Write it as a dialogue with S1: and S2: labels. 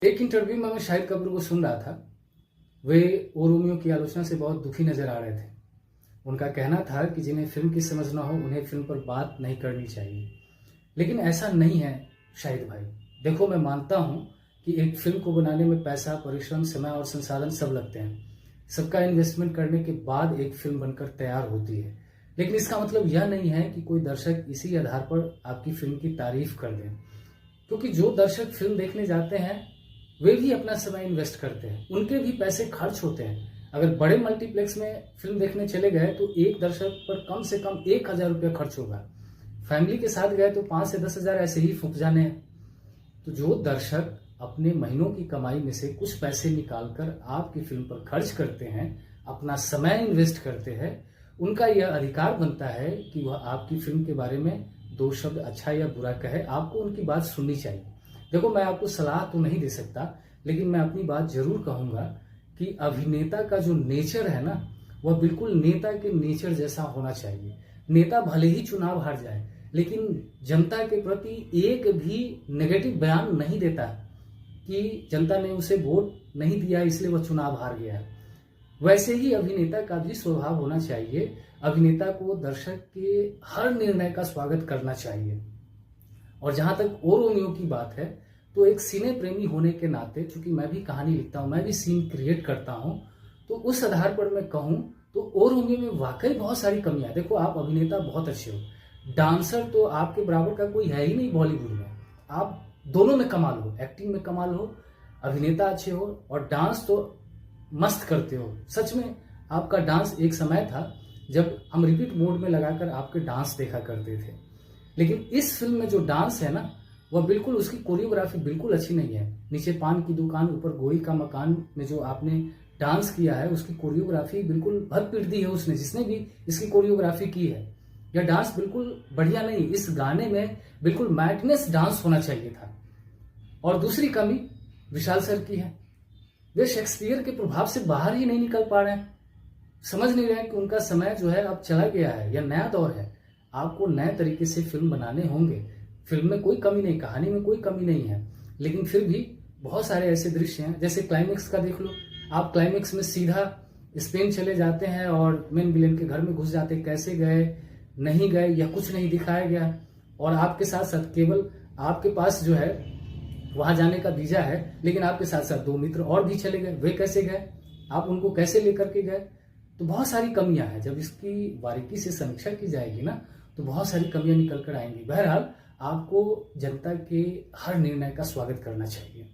S1: एक इंटरव्यू में मैं शाहिद कपूर को सुन रहा था। वे ओ रोमियो की आलोचना से बहुत दुखी नजर आ रहे थे। उनका कहना था कि जिन्हें फिल्म की समझ ना हो उन्हें फिल्म पर बात नहीं करनी चाहिए। लेकिन ऐसा नहीं है शाहिद भाई। देखो, मैं मानता हूँ कि एक फिल्म को बनाने में पैसा, परिश्रम, समय और संसाधन सब लगते हैं। सबका इन्वेस्टमेंट करने के बाद एक फिल्म बनकर तैयार होती है। लेकिन इसका मतलब यह नहीं है कि कोई दर्शक इसी आधार पर आपकी फिल्म की तारीफ कर दे, क्योंकि जो दर्शक फिल्म देखने जाते हैं वे भी अपना समय इन्वेस्ट करते हैं, उनके भी पैसे खर्च होते हैं। अगर बड़े मल्टीप्लेक्स में फिल्म देखने चले गए तो एक दर्शक पर कम से कम 1,000 रुपया खर्च होगा। फैमिली के साथ गए तो 5 से 10,000 ऐसे ही फूंक जाने हैं। तो जो दर्शक अपने महीनों की कमाई में से कुछ पैसे निकालकर आपकी फिल्म पर खर्च करते हैं, अपना समय इन्वेस्ट करते हैं, उनका यह अधिकार बनता है कि वह आपकी फिल्म के बारे में 2 शब्द अच्छा या बुरा कहे। आपको उनकी बात सुननी चाहिए। देखो, मैं आपको सलाह तो नहीं दे सकता, लेकिन मैं अपनी बात जरूर कहूंगा कि अभिनेता का जो नेचर है ना, वह बिल्कुल नेता के नेचर जैसा होना चाहिए। नेता भले ही चुनाव हार जाए, लेकिन जनता के प्रति एक भी नेगेटिव बयान नहीं देता कि जनता ने उसे वोट नहीं दिया इसलिए वह चुनाव हार गया। वैसे ही अभिनेता का भी स्वभाव होना चाहिए। अभिनेता को दर्शक के हर निर्णय का स्वागत करना चाहिए। और जहां तक ओ रोमियो की बात है, तो एक सिने प्रेमी होने के नाते, चूंकि मैं भी कहानी लिखता हूं, मैं भी सीन क्रिएट करता हूं, तो उस आधार पर मैं कहूं तो ओ रोमियो में वाकई बहुत सारी कमियां। देखो, आप अभिनेता बहुत अच्छे हो, डांसर तो आपके बराबर का कोई है ही नहीं बॉलीवुड में। आप दोनों में कमाल हो, एक्टिंग में कमाल हो, अभिनेता अच्छे हो और डांस तो मस्त करते हो। सच में आपका डांस एक समय था जब हम रिपीट मोड में लगाकर आपके डांस देखा करते थे। लेकिन इस फिल्म में जो डांस है ना, वह बिल्कुल, उसकी कोरियोग्राफी बिल्कुल अच्छी नहीं है। नीचे पान की दुकान, ऊपर गोरी का मकान में जो आपने डांस किया है, उसकी कोरियोग्राफी बिल्कुल भद पीट दी है उसने, जिसने भी इसकी कोरियोग्राफी की है। यह डांस बिल्कुल बढ़िया नहीं। इस गाने में बिल्कुल मैडनेस डांस होना चाहिए था। और दूसरी कमी विशाल सर की है। वे शेक्सपियर के प्रभाव से बाहर ही नहीं निकल पा रहे हैं। समझ नहीं रहे हैं कि उनका समय जो है अब चला गया है, यह नया दौर है। आपको नए तरीके से फिल्म बनाने होंगे। फिल्म में कोई कमी नहीं, कहानी में कोई कमी नहीं है, लेकिन फिर भी बहुत सारे ऐसे दृश्य हैं, जैसे क्लाइमेक्स का देख लो। आप क्लाइमेक्स में सीधा स्पेन चले जाते हैं और मेन विलेन के घर में घुस जाते हैं। कैसे गए, नहीं गए, या कुछ नहीं दिखाया गया। और आपके साथ साथ केवल आपके पास जो है वहां जाने का वीजा है, लेकिन आपके साथ साथ 2 मित्र और भी चले गए। वे कैसे गए, आप उनको कैसे लेकर के गए? तो बहुत सारी कमियां हैं। जब इसकी बारीकी से समीक्षा की जाएगी ना, तो बहुत सारी कमियां निकल कर आएंगी। बहरहाल, आपको जनता के हर निर्णय का स्वागत करना चाहिए।